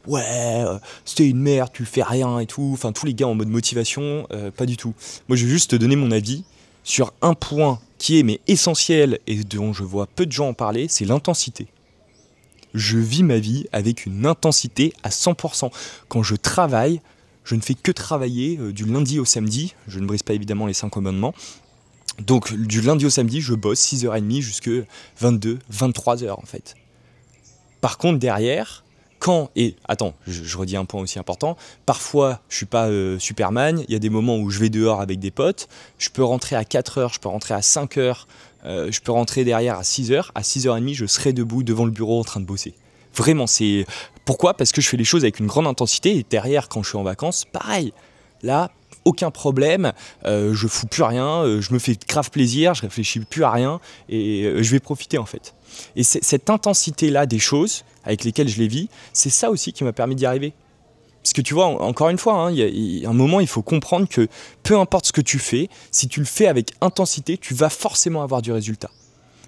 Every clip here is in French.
Ouais, c'était une merde, tu fais rien et tout. Enfin, tous les gars en mode motivation, pas du tout. Moi, je vais juste te donner mon avis sur un point qui est mais essentiel et dont je vois peu de gens en parler, c'est l'intensité. Je vis ma vie avec une intensité à 100%. Quand je travaille, je ne fais que travailler du lundi au samedi. Je ne brise pas évidemment les 5 commandements. Donc du lundi au samedi, je bosse 6h30 jusqu'à 22, 23h en fait. Par contre derrière, et attends, je redis un point aussi important, parfois je suis pas Superman, il y a des moments où je vais dehors avec des potes, je peux rentrer à 4h, je peux rentrer à 5h, je peux rentrer derrière à 6h, à 6h30 je serai debout devant le bureau en train de bosser. Vraiment, c'est... Pourquoi ? Parce que je fais les choses avec une grande intensité et derrière, quand je suis en vacances, pareil. Là, aucun problème, je fous plus rien, je me fais grave plaisir, je réfléchis plus à rien et je vais profiter en fait. Et cette intensité-là des choses avec lesquelles je les vis, c'est ça aussi qui m'a permis d'y arriver. Parce que tu vois, encore une fois, il y a un moment, il faut comprendre que peu importe ce que tu fais, si tu le fais avec intensité, tu vas forcément avoir du résultat.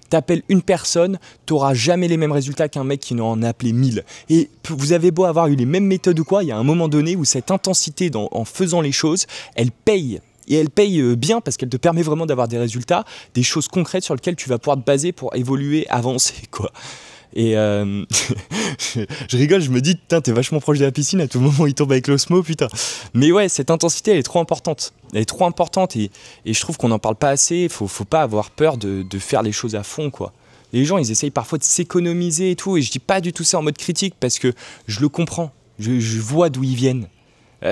T'appelles une personne, t'auras jamais les mêmes résultats qu'un mec qui en a appelé 1000. Et vous avez beau avoir eu les mêmes méthodes ou quoi, il y a un moment donné où cette intensité en faisant les choses, elle paye. Et elle paye bien parce qu'elle te permet vraiment d'avoir des résultats, des choses concrètes sur lesquelles tu vas pouvoir te baser pour évoluer, avancer, quoi. Et je rigole, je me dis, putain, t'es vachement proche de la piscine, à tout moment il tombe avec l'osmo, putain. Mais ouais, cette intensité, elle est trop importante. Elle est trop importante et je trouve qu'on n'en parle pas assez. Faut pas avoir peur de faire les choses à fond, quoi. Les gens, ils essayent parfois de s'économiser et tout, et je dis pas du tout ça en mode critique parce que je le comprends. Je vois d'où ils viennent.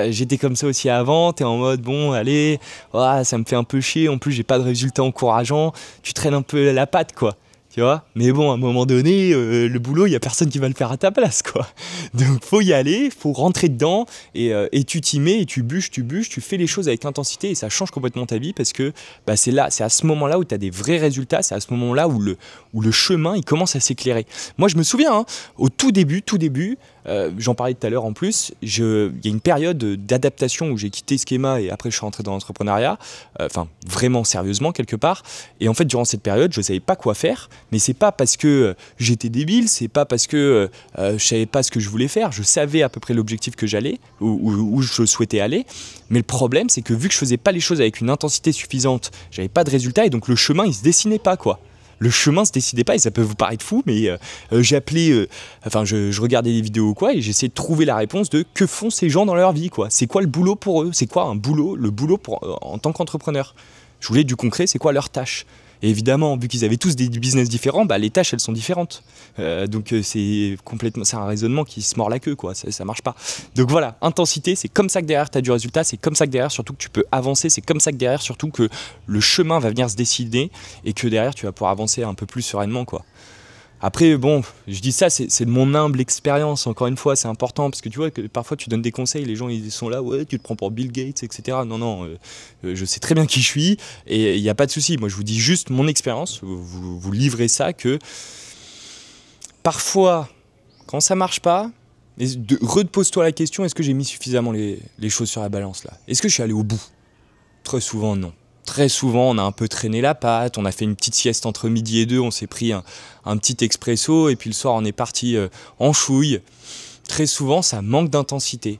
J'étais comme ça aussi avant, t'es en mode bon allez, oh, ça me fait un peu chier, en plus j'ai pas de résultats encourageants, tu traînes un peu la patte quoi. Tu vois, mais bon, à un moment donné, le boulot, il n'y a personne qui va le faire à ta place, quoi. Donc, faut y aller, faut rentrer dedans, et tu t'y mets, et tu bûches, tu fais les choses avec intensité, et ça change complètement ta vie, parce que bah, c'est à ce moment-là où tu as des vrais résultats, c'est à ce moment-là où le chemin, il commence à s'éclairer. Moi, je me souviens, hein, au tout début, j'en parlais tout à l'heure en plus, il y a une période d'adaptation où j'ai quitté Schema, et après, je suis rentré dans l'entrepreneuriat, enfin, vraiment sérieusement, quelque part, et en fait, durant cette période, je ne savais pas quoi faire. Mais c'est pas parce que j'étais débile, c'est pas parce que je savais pas ce que je voulais faire. Je savais à peu près l'objectif que j'allais, où je souhaitais aller. Mais le problème, c'est que vu que je faisais pas les choses avec une intensité suffisante, j'avais pas de résultat et donc le chemin, il se dessinait pas, quoi. Le chemin se décidait pas et ça peut vous paraître fou, mais j'ai appelé, je regardais des vidéos ou quoi et j'essayais de trouver la réponse de que font ces gens dans leur vie, quoi. C'est quoi le boulot pour eux ? C'est quoi le boulot en tant qu'entrepreneur ? Je voulais du concret, c'est quoi leur tâche ? Et évidemment, vu qu'ils avaient tous des business différents, bah, les tâches, elles sont différentes. Donc c'est un raisonnement qui se mord la queue, quoi. Ça marche pas. Donc voilà, intensité, c'est comme ça que derrière tu as du résultat, c'est comme ça que derrière surtout que tu peux avancer, c'est comme ça que derrière surtout que le chemin va venir se décider et que derrière tu vas pouvoir avancer un peu plus sereinement, quoi. Après, bon, je dis ça, c'est de mon humble expérience, encore une fois, c'est important, parce que tu vois, que parfois tu donnes des conseils, les gens ils sont là, ouais, tu te prends pour Bill Gates, etc. Non, je sais très bien qui je suis, et il n'y a pas de souci. Moi, je vous dis juste mon expérience, vous livrez ça, que parfois, quand ça marche pas, repose-toi la question, est-ce que j'ai mis suffisamment les choses sur la balance, là ? Est-ce que je suis allé au bout ? Très souvent, non. Très souvent, on a un peu traîné la patte, on a fait une petite sieste entre midi et 2, on s'est pris un petit expresso, et puis le soir, on est parti en chouille. Très souvent, ça manque d'intensité.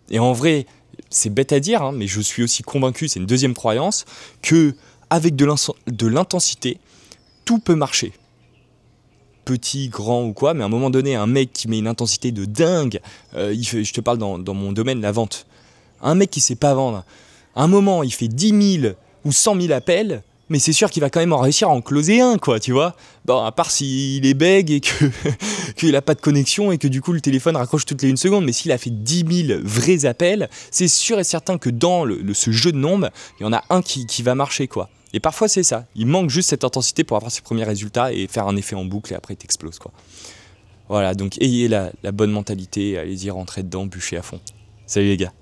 Et en vrai, c'est bête à dire, hein, mais je suis aussi convaincu, c'est une deuxième croyance, qu'avec de l'intensité, tout peut marcher. Petit, grand ou quoi, mais à un moment donné, un mec qui met une intensité de dingue, je te parle dans mon domaine, la vente. Un mec qui sait pas vendre, à un moment, il fait 10 000 ou 100 000 appels, mais c'est sûr qu'il va quand même en réussir à en closer un, quoi, tu vois. Bon, à part s'il est bègue et qu'il n'a pas de connexion et que du coup le téléphone raccroche toutes les 1 seconde, mais s'il a fait 10 000 vrais appels, c'est sûr et certain que dans ce jeu de nombres, il y en a un qui va marcher, quoi. Et parfois c'est ça, il manque juste cette intensité pour avoir ses premiers résultats et faire un effet en boucle et après il t'explose, quoi. Voilà, donc ayez la bonne mentalité, allez-y, rentrez dedans, bûchez à fond. Salut les gars.